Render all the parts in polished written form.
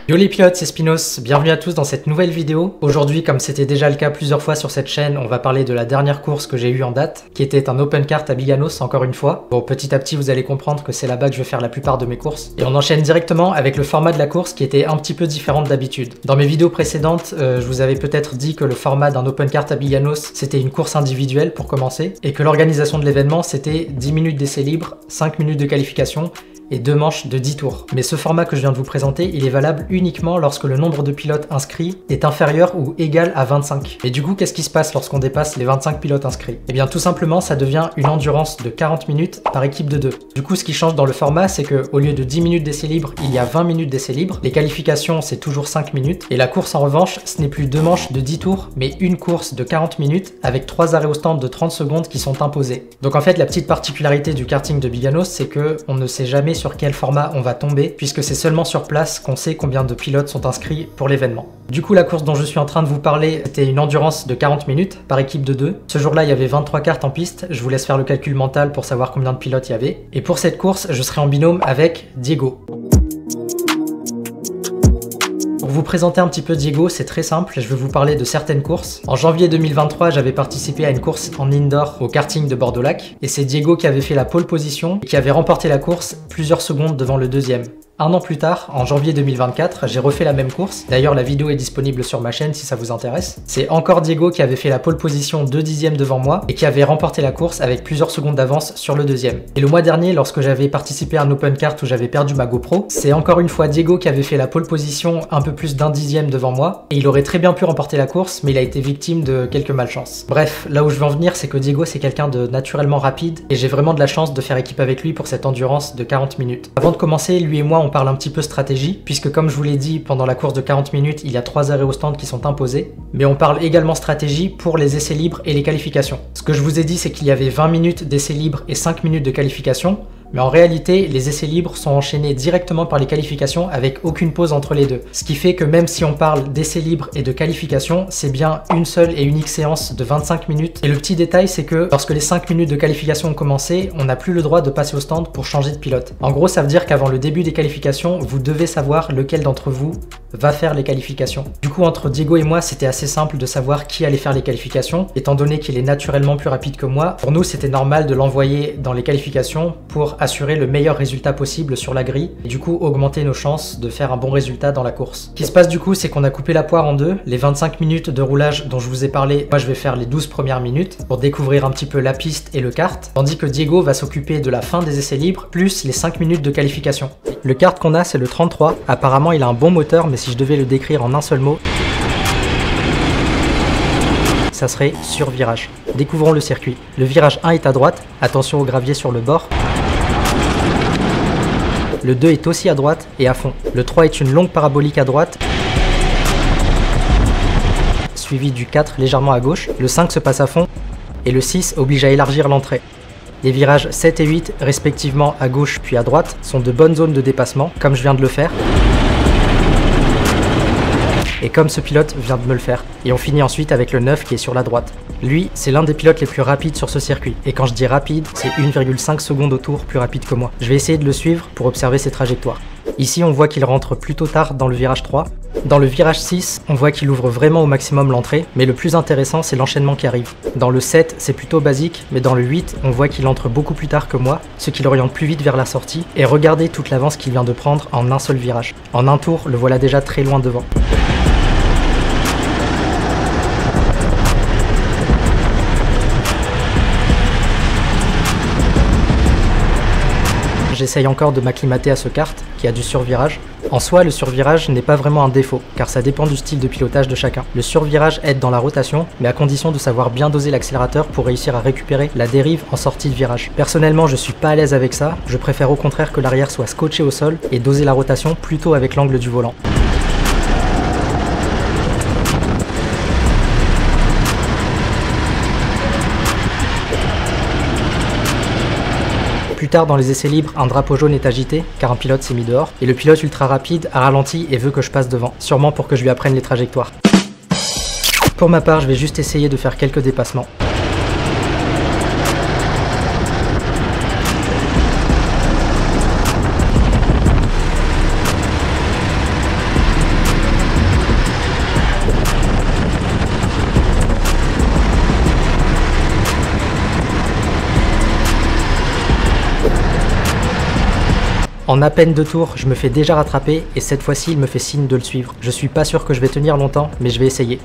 Yo les pilotes, c'est Spinos, bienvenue à tous dans cette nouvelle vidéo. Aujourd'hui, comme c'était déjà le cas plusieurs fois sur cette chaîne, on va parler de la dernière course que j'ai eue en date, qui était un open kart à Biganos, encore une fois. Bon, petit à petit, vous allez comprendre que c'est là-bas que je vais faire la plupart de mes courses. Et on enchaîne directement avec le format de la course qui était un petit peu différent d'habitude. Dans mes vidéos précédentes, je vous avais peut-être dit que le format d'un open kart à Biganos, c'était une course individuelle pour commencer, et que l'organisation de l'événement, c'était 10 minutes d'essai libre, 5 minutes de qualification, et 2 manches de 10 tours. Mais ce format que je viens de vous présenter, il est valable uniquement lorsque le nombre de pilotes inscrits est inférieur ou égal à 25. Et du coup, qu'est-ce qui se passe lorsqu'on dépasse les 25 pilotes inscrits? Eh bien, tout simplement, ça devient une endurance de 40 minutes par équipe de 2. Du coup, ce qui change dans le format, c'est que au lieu de 10 minutes d'essai libre, il y a 20 minutes d'essai libre. Les qualifications, c'est toujours 5 minutes. Et la course, en revanche, ce n'est plus 2 manches de 10 tours, mais une course de 40 minutes avec 3 arrêts au stand de 30 secondes qui sont imposés. Donc en fait, la petite particularité du karting de Biganos, c'est que on ne sait jamais sur quel format on va tomber, puisque c'est seulement sur place qu'on sait combien de pilotes sont inscrits pour l'événement. Du coup, la course dont je suis en train de vous parler était une endurance de 40 minutes par équipe de 2. Ce jour-là, il y avait 23 karts en piste. Je vous laisse faire le calcul mental pour savoir combien de pilotes il y avait. Et pour cette course, je serai en binôme avec Diego. Pour vous présenter un petit peu Diego, c'est très simple, je vais vous parler de certaines courses. En janvier 2023, j'avais participé à une course en indoor au karting de Bordeaux-Lac, et c'est Diego qui avait fait la pole position et qui avait remporté la course plusieurs secondes devant le deuxième. Un an plus tard, en janvier 2024, j'ai refait la même course. D'ailleurs, la vidéo est disponible sur ma chaîne si ça vous intéresse. C'est encore Diego qui avait fait la pole position 2 dixièmes devant moi et qui avait remporté la course avec plusieurs secondes d'avance sur le deuxième. Et le mois dernier, lorsque j'avais participé à un open kart où j'avais perdu ma GoPro, c'est encore une fois Diego qui avait fait la pole position un peu plus d'1 dixième devant moi et il aurait très bien pu remporter la course, mais il a été victime de quelques malchances. Bref, là où je veux en venir, c'est que Diego, c'est quelqu'un de naturellement rapide et j'ai vraiment de la chance de faire équipe avec lui pour cette endurance de 40 minutes. Avant de commencer, lui et moi, on parle un petit peu stratégie, puisque comme je vous l'ai dit, pendant la course de 40 minutes, il y a 3 arrêts au stand qui sont imposés, mais on parle également stratégie pour les essais libres et les qualifications. Ce que je vous ai dit, c'est qu'il y avait 20 minutes d'essais libres et 5 minutes de qualification, mais en réalité, les essais libres sont enchaînés directement par les qualifications avec aucune pause entre les deux. Ce qui fait que même si on parle d'essais libres et de qualification, c'est bien une seule et unique séance de 25 minutes. Et le petit détail, c'est que lorsque les 5 minutes de qualification ont commencé, on n'a plus le droit de passer au stand pour changer de pilote. En gros, ça veut dire qu'avant le début des qualifications, vous devez savoir lequel d'entre vous va faire les qualifications. Du coup, entre Diego et moi, c'était assez simple de savoir qui allait faire les qualifications, étant donné qu'il est naturellement plus rapide que moi. Pour nous, c'était normal de l'envoyer dans les qualifications pour assurer le meilleur résultat possible sur la grille et du coup augmenter nos chances de faire un bon résultat dans la course. Ce qui se passe du coup, c'est qu'on a coupé la poire en deux. Les 25 minutes de roulage dont je vous ai parlé, moi je vais faire les 12 premières minutes pour découvrir un petit peu la piste et le kart, tandis que Diego va s'occuper de la fin des essais libres plus les 5 minutes de qualification. Le kart qu'on a, c'est le 33. Apparemment, il a un bon moteur, mais si je devais le décrire en un seul mot, ça serait sur virage. Découvrons le circuit. Le virage 1 est à droite, attention au gravier sur le bord. Le 2 est aussi à droite et à fond. Le 3 est une longue parabolique à droite, suivi du 4 légèrement à gauche. Le 5 se passe à fond et le 6 oblige à élargir l'entrée. Les virages 7 et 8, respectivement à gauche puis à droite, sont de bonnes zones de dépassement, comme je viens de le faire. Et comme ce pilote vient de me le faire. Et on finit ensuite avec le 9 qui est sur la droite. Lui, c'est l'un des pilotes les plus rapides sur ce circuit. Et quand je dis rapide, c'est 1,5 secondes au tour plus rapide que moi. Je vais essayer de le suivre pour observer ses trajectoires. Ici, on voit qu'il rentre plutôt tard dans le virage 3. Dans le virage 6, on voit qu'il ouvre vraiment au maximum l'entrée, mais le plus intéressant, c'est l'enchaînement qui arrive. Dans le 7, c'est plutôt basique, mais dans le 8, on voit qu'il entre beaucoup plus tard que moi, ce qui l'oriente plus vite vers la sortie, et regardez toute l'avance qu'il vient de prendre en un seul virage. En un tour, le voilà déjà très loin devant. J'essaye encore de m'acclimater à ce kart qui a du survirage. En soi, le survirage n'est pas vraiment un défaut, car ça dépend du style de pilotage de chacun. Le survirage aide dans la rotation, mais à condition de savoir bien doser l'accélérateur pour réussir à récupérer la dérive en sortie de virage. Personnellement, je suis pas à l'aise avec ça, je préfère au contraire que l'arrière soit scotché au sol et doser la rotation plutôt avec l'angle du volant. Plus tard dans les essais libres, un drapeau jaune est agité car un pilote s'est mis dehors et le pilote ultra rapide a ralenti et veut que je passe devant, sûrement pour que je lui apprenne les trajectoires. Pour ma part, je vais juste essayer de faire quelques dépassements. En à peine 2 tours, je me fais déjà rattraper et cette fois-ci il me fait signe de le suivre. Je suis pas sûr que je vais tenir longtemps, mais je vais essayer.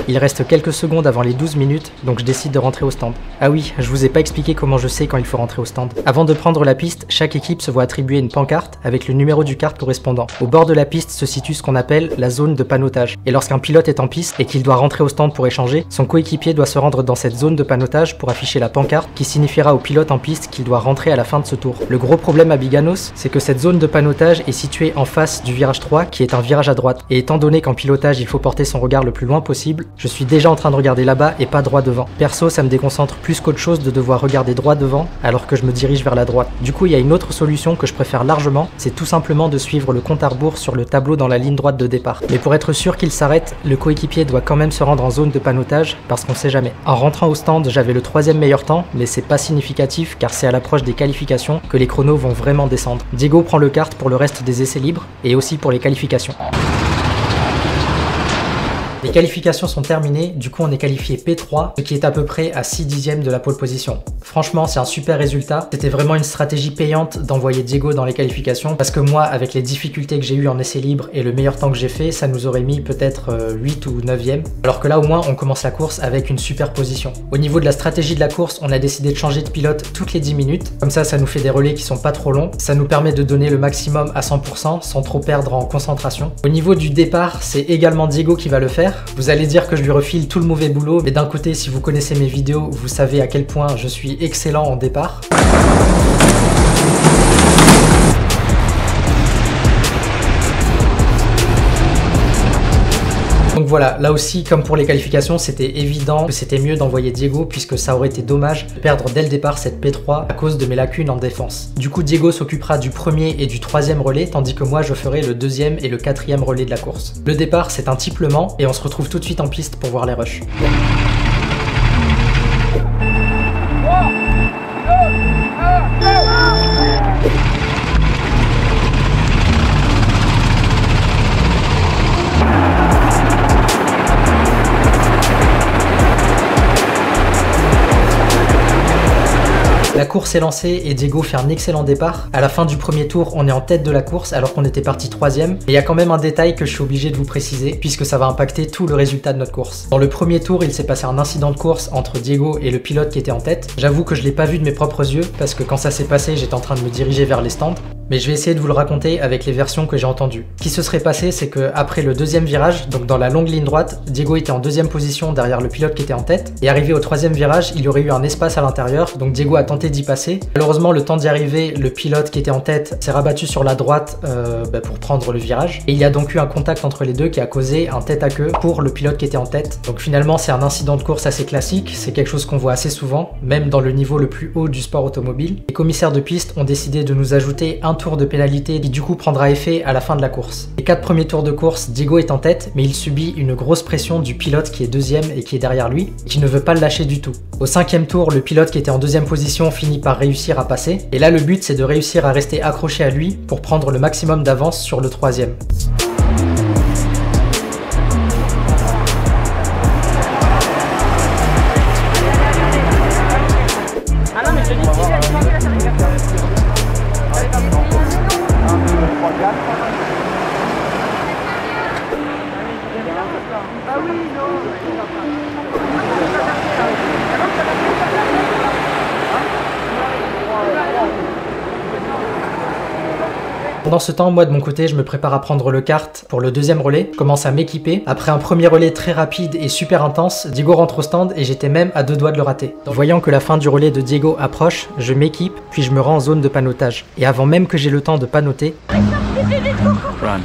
Il reste quelques secondes avant les 12 minutes, donc je décide de rentrer au stand. Ah oui, je vous ai pas expliqué comment je sais quand il faut rentrer au stand. Avant de prendre la piste, chaque équipe se voit attribuer une pancarte avec le numéro du kart correspondant. Au bord de la piste se situe ce qu'on appelle la zone de panneautage. Et lorsqu'un pilote est en piste et qu'il doit rentrer au stand pour échanger, son coéquipier doit se rendre dans cette zone de panneautage pour afficher la pancarte qui signifiera au pilote en piste qu'il doit rentrer à la fin de ce tour. Le gros problème à Biganos, c'est que cette zone de panneautage est située en face du virage 3 qui est un virage à droite. Et étant donné qu'en pilotage il faut porter son regard le plus loin possible, je suis déjà en train de regarder là-bas et pas droit devant. Perso, ça me déconcentre plus qu'autre chose de devoir regarder droit devant alors que je me dirige vers la droite. Du coup, il y a une autre solution que je préfère largement, c'est tout simplement de suivre le compte à rebours sur le tableau dans la ligne droite de départ. Mais pour être sûr qu'il s'arrête, le coéquipier doit quand même se rendre en zone de panneautage parce qu'on sait jamais. En rentrant au stand, j'avais le 3e meilleur temps, mais c'est pas significatif car c'est à l'approche des qualifications que les chronos vont vraiment descendre. Diego prend le kart pour le reste des essais libres et aussi pour les qualifications. Les qualifications sont terminées, du coup on est qualifié P3, ce qui est à peu près à 6 dixièmes de la pole position. Franchement, c'est un super résultat. C'était vraiment une stratégie payante d'envoyer Diego dans les qualifications parce que moi, avec les difficultés que j'ai eues en essai libre et le meilleur temps que j'ai fait, ça nous aurait mis peut-être 8 ou 9e. Alors que là, au moins, on commence la course avec une super position. Au niveau de la stratégie de la course, on a décidé de changer de pilote toutes les 10 minutes. Comme ça nous fait des relais qui sont pas trop longs. Ça nous permet de donner le maximum à 100% sans trop perdre en concentration. Au niveau du départ, c'est également Diego qui va le faire. Vous allez dire que je lui refile tout le mauvais boulot, mais d'un côté, si vous connaissez mes vidéos, vous savez à quel point je suis excellent en départ. Donc voilà, là aussi, comme pour les qualifications, c'était évident que c'était mieux d'envoyer Diego puisque ça aurait été dommage de perdre dès le départ cette P3 à cause de mes lacunes en défense. Du coup, Diego s'occupera du premier et du 3e relais, tandis que moi, je ferai le 2e et le 4e relais de la course. Le départ, c'est un tiplement et on se retrouve tout de suite en piste pour voir les rushs. La course est lancée et Diego fait un excellent départ. À la fin du premier tour, on est en tête de la course alors qu'on était parti 3e. Et il y a quand même un détail que je suis obligé de vous préciser puisque ça va impacter tout le résultat de notre course. Dans le premier tour, il s'est passé un incident de course entre Diego et le pilote qui était en tête. J'avoue que je l'ai pas vu de mes propres yeux parce que quand ça s'est passé, j'étais en train de me diriger vers les stands. Mais je vais essayer de vous le raconter avec les versions que j'ai entendues. Ce qui se serait passé, c'est que après le 2e virage, donc dans la longue ligne droite, Diego était en 2e position derrière le pilote qui était en tête. Et arrivé au 3e virage, il y aurait eu un espace à l'intérieur, donc Diego a tenté d'y passer. Malheureusement, le temps d'y arriver, le pilote qui était en tête s'est rabattu sur la droite pour prendre le virage. Et il y a donc eu un contact entre les deux qui a causé un tête à queue pour le pilote qui était en tête. Donc finalement, c'est un incident de course assez classique, c'est quelque chose qu'on voit assez souvent, même dans le niveau le plus haut du sport automobile. Les commissaires de piste ont décidé de nous ajouter un tour de pénalité qui du coup prendra effet à la fin de la course. Les 4 premiers tours de course, Diego est en tête, mais il subit une grosse pression du pilote qui est 2e et qui est derrière lui, et qui ne veut pas le lâcher du tout. Au 5e tour, le pilote qui était en 2e position finit par réussir à passer, et là le but c'est de réussir à rester accroché à lui pour prendre le maximum d'avance sur le 3e. Pendant ce temps, moi de mon côté, je me prépare à prendre le kart pour le deuxième relais. Je commence à m'équiper. Après un premier relais très rapide et super intense, Diego rentre au stand et j'étais même à 2 doigts de le rater. Voyant que la fin du relais de Diego approche, je m'équipe, puis je me rends en zone de panotage. Et avant même que j'ai le temps de panoter, Run.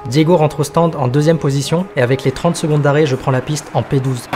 Diego rentre au stand en deuxième position et avec les 30 secondes d'arrêt, je prends la piste en P12.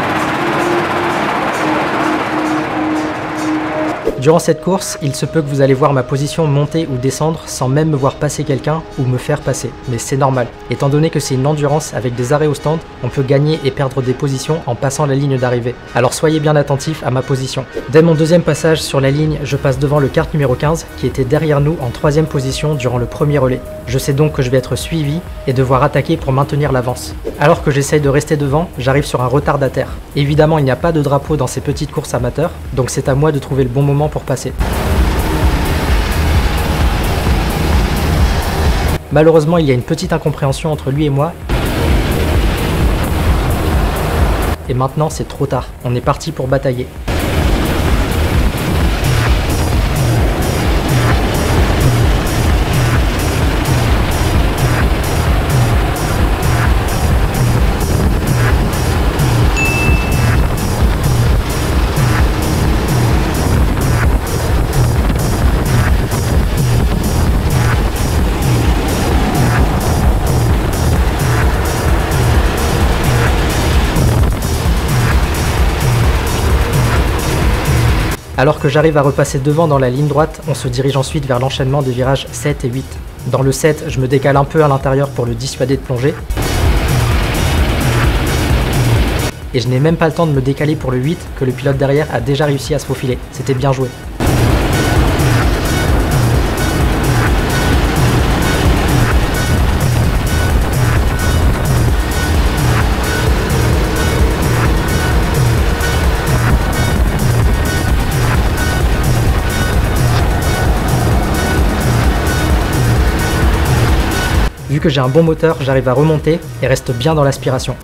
Durant cette course, il se peut que vous allez voir ma position monter ou descendre sans même me voir passer quelqu'un ou me faire passer. Mais c'est normal, étant donné que c'est une endurance avec des arrêts au stand, on peut gagner et perdre des positions en passant la ligne d'arrivée. Alors soyez bien attentifs à ma position. Dès mon deuxième passage sur la ligne, je passe devant le kart numéro 15 qui était derrière nous en troisième position durant le premier relais. Je sais donc que je vais être suivi et devoir attaquer pour maintenir l'avance. Alors que j'essaye de rester devant, j'arrive sur un retardataire. Évidemment, il n'y a pas de drapeau dans ces petites courses amateurs, donc c'est à moi de trouver le bon moment pour passer. Malheureusement, il y a une petite incompréhension entre lui et moi. Et maintenant, c'est trop tard. On est parti pour batailler. Alors que j'arrive à repasser devant dans la ligne droite, on se dirige ensuite vers l'enchaînement des virages 7 et 8. Dans le 7, je me décale un peu à l'intérieur pour le dissuader de plonger. Et je n'ai même pas le temps de me décaler pour le 8 que le pilote derrière a déjà réussi à se faufiler. C'était bien joué. Vu que j'ai un bon moteur, j'arrive à remonter et reste bien dans l'aspiration.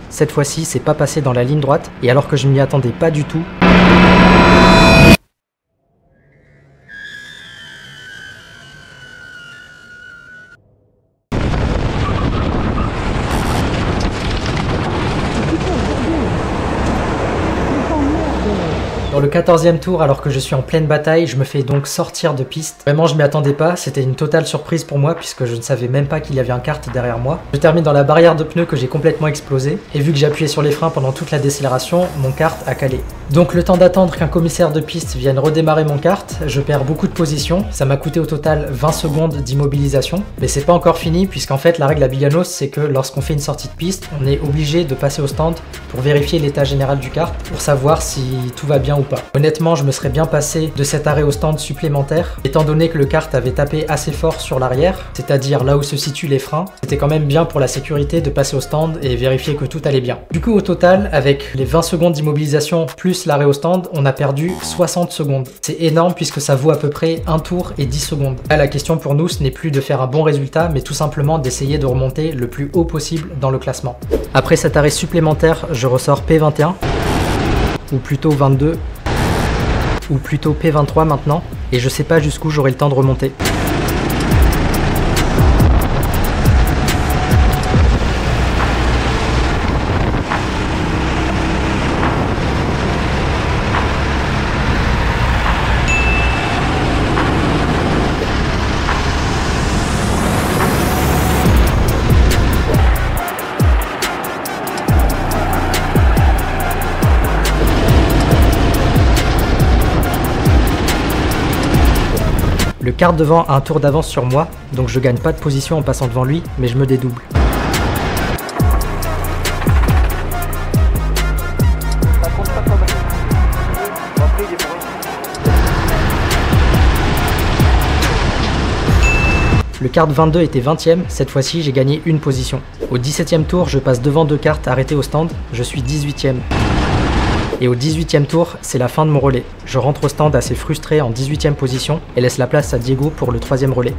Cette fois-ci, c'est pas passé dans la ligne droite, et alors que je m'y attendais pas du tout, dans le 14e tour, alors que je suis en pleine bataille, je me fais donc sortir de piste. Vraiment, je m'y attendais pas, c'était une totale surprise pour moi puisque je ne savais même pas qu'il y avait un kart derrière moi. Je termine dans la barrière de pneus que j'ai complètement explosé et vu que j'ai appuyé sur les freins pendant toute la décélération, mon kart a calé. Donc le temps d'attendre qu'un commissaire de piste vienne redémarrer mon kart, je perds beaucoup de positions. Ça m'a coûté au total 20 secondes d'immobilisation. Mais c'est pas encore fini puisqu'en fait la règle à Biganos c'est que lorsqu'on fait une sortie de piste, on est obligé de passer au stand pour vérifier l'état général du kart pour savoir si tout va bien ou pas. Honnêtement, je me serais bien passé de cet arrêt au stand supplémentaire, étant donné que le kart avait tapé assez fort sur l'arrière, c'est-à-dire là où se situent les freins. C'était quand même bien pour la sécurité de passer au stand et vérifier que tout allait bien. Du coup, au total, avec les 20 secondes d'immobilisation plus l'arrêt au stand, on a perdu 60 secondes. C'est énorme puisque ça vaut à peu près 1 tour et 10 secondes. Là, la question pour nous, ce n'est plus de faire un bon résultat, mais tout simplement d'essayer de remonter le plus haut possible dans le classement. Après cet arrêt supplémentaire, je ressors P21, ou plutôt 22, ou plutôt P23 maintenant, et je sais pas jusqu'où j'aurai le temps de remonter. Le kart devant a un tour d'avance sur moi, donc je gagne pas de position en passant devant lui, mais je me dédouble. Le kart 22 était 20e, cette fois-ci j'ai gagné une position. Au 17e tour, je passe devant deux karts arrêtés au stand, je suis 18e. Et au 18e tour, c'est la fin de mon relais. Je rentre au stand assez frustré en 18e position et laisse la place à Diego pour le 3e relais.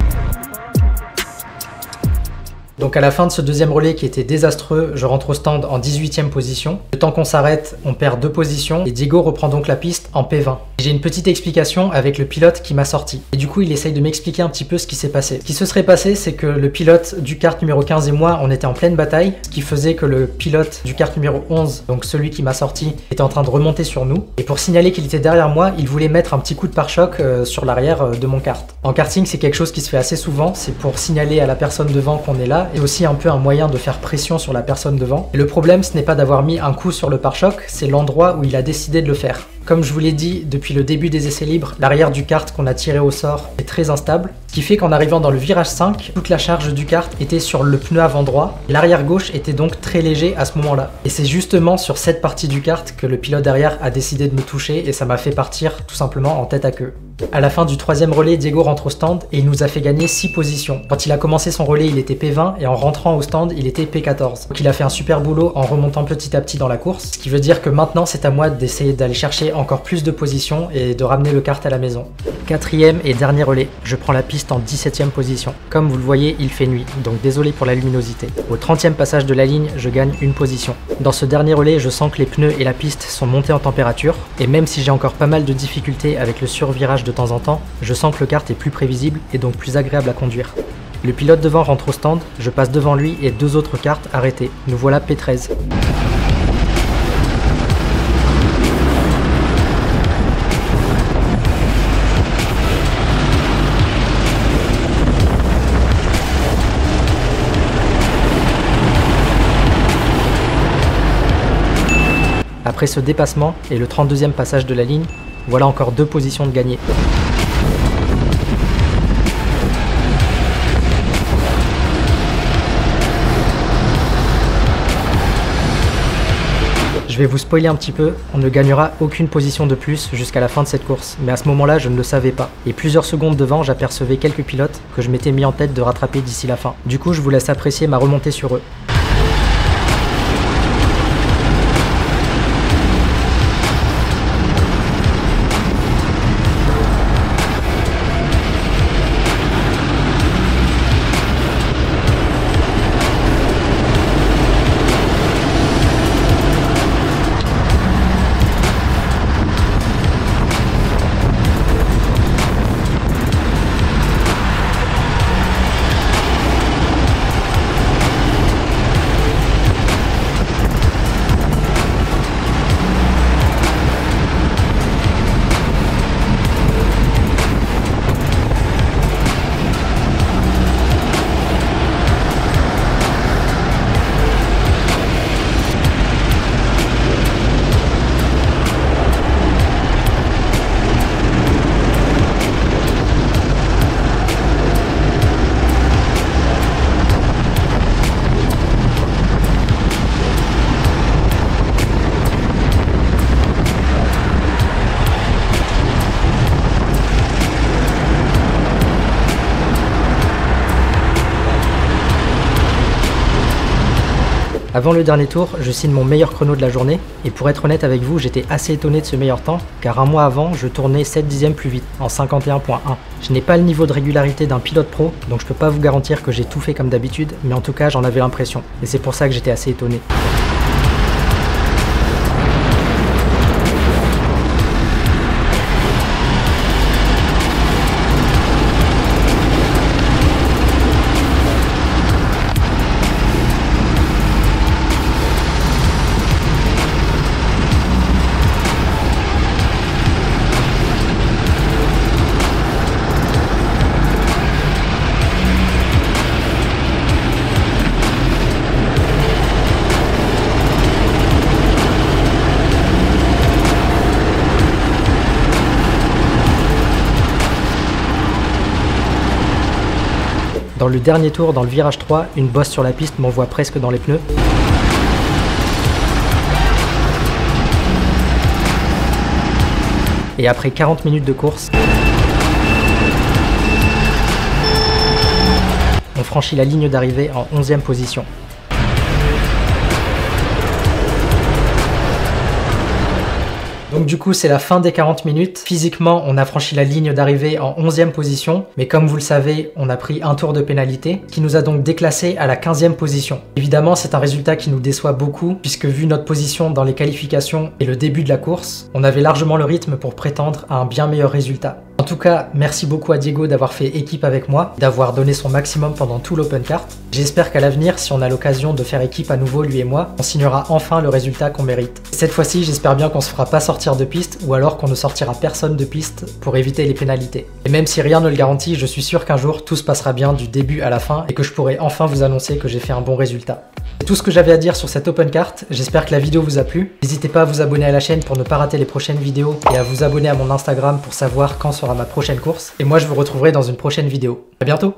Donc à la fin de ce deuxième relais qui était désastreux, je rentre au stand en 18e position. Le temps qu'on s'arrête, on perd 2 positions et Diego reprend donc la piste en P20. J'ai une petite explication avec le pilote qui m'a sorti. Et du coup, il essaye de m'expliquer un petit peu ce qui s'est passé. Ce qui se serait passé, c'est que le pilote du kart numéro 15 et moi, on était en pleine bataille, ce qui faisait que le pilote du kart numéro 11, donc celui qui m'a sorti, était en train de remonter sur nous. Et pour signaler qu'il était derrière moi, il voulait mettre un petit coup de pare-choc sur l'arrière de mon kart. En karting, c'est quelque chose qui se fait assez souvent, c'est pour signaler à la personne devant qu'on est là, et aussi un peu un moyen de faire pression sur la personne devant. Et le problème, ce n'est pas d'avoir mis un coup sur le pare-choc, c'est l'endroit où il a décidé de le faire. Comme je vous l'ai dit, depuis le début des essais libres, l'arrière du kart qu'on a tiré au sort est très instable, ce qui fait qu'en arrivant dans le virage 5, toute la charge du kart était sur le pneu avant droit, l'arrière gauche était donc très léger à ce moment-là. Et c'est justement sur cette partie du kart que le pilote derrière a décidé de me toucher et ça m'a fait partir tout simplement en tête à queue. À la fin du 3e relais, Diego rentre au stand et il nous a fait gagner 6 positions. Quand il a commencé son relais, il était P20 et en rentrant au stand, il était P14. Donc il a fait un super boulot en remontant petit à petit dans la course, ce qui veut dire que maintenant c'est à moi d'essayer d'aller chercher encore plus de positions et de ramener le kart à la maison. 4e et dernier relais, je prends la piste en 17e position. Comme vous le voyez, il fait nuit, donc désolé pour la luminosité. Au 30e passage de la ligne, je gagne une position. Dans ce dernier relais, je sens que les pneus et la piste sont montés en température, et même si j'ai encore pas mal de difficultés avec le survirage de temps en temps, je sens que le kart est plus prévisible et donc plus agréable à conduire. Le pilote devant rentre au stand, je passe devant lui et 2 autres karts arrêtés. Nous voilà P13. Après ce dépassement et le 32e passage de la ligne, voilà encore 2 positions de gagnées. Je vais vous spoiler un petit peu, on ne gagnera aucune position de plus jusqu'à la fin de cette course, mais à ce moment-là je ne le savais pas. Et plusieurs secondes devant, j'apercevais quelques pilotes que je m'étais mis en tête de rattraper d'ici la fin. Du coup, je vous laisse apprécier ma remontée sur eux. Avant le dernier tour, je signe mon meilleur chrono de la journée, et pour être honnête avec vous, j'étais assez étonné de ce meilleur temps, car un mois avant, je tournais 7 dixièmes plus vite, en 51.1. Je n'ai pas le niveau de régularité d'un pilote pro, donc je peux pas vous garantir que j'ai tout fait comme d'habitude, mais en tout cas j'en avais l'impression, et c'est pour ça que j'étais assez étonné. Dans le dernier tour, dans le virage 3, une bosse sur la piste m'envoie presque dans les pneus. Et après 40 minutes de course, on franchit la ligne d'arrivée en 11e position. Donc du coup, c'est la fin des 40 minutes. Physiquement, on a franchi la ligne d'arrivée en 11e position, mais comme vous le savez, on a pris un tour de pénalité, qui nous a donc déclassé à la 15e position. Évidemment, c'est un résultat qui nous déçoit beaucoup, puisque vu notre position dans les qualifications et le début de la course, on avait largement le rythme pour prétendre à un bien meilleur résultat. En tout cas, merci beaucoup à Diego d'avoir fait équipe avec moi, d'avoir donné son maximum pendant tout l'open kart. J'espère qu'à l'avenir, si on a l'occasion de faire équipe à nouveau, lui et moi, on signera enfin le résultat qu'on mérite. Cette fois-ci, j'espère bien qu'on se fera pas sortir de piste, ou alors qu'on ne sortira personne de piste pour éviter les pénalités. Et même si rien ne le garantit, je suis sûr qu'un jour, tout se passera bien du début à la fin, et que je pourrai enfin vous annoncer que j'ai fait un bon résultat. C'est tout ce que j'avais à dire sur cette open kart, j'espère que la vidéo vous a plu. N'hésitez pas à vous abonner à la chaîne pour ne pas rater les prochaines vidéos, et à vous abonner à mon Instagram pour savoir quand sera ma prochaine course. Et moi je vous retrouverai dans une prochaine vidéo. À bientôt!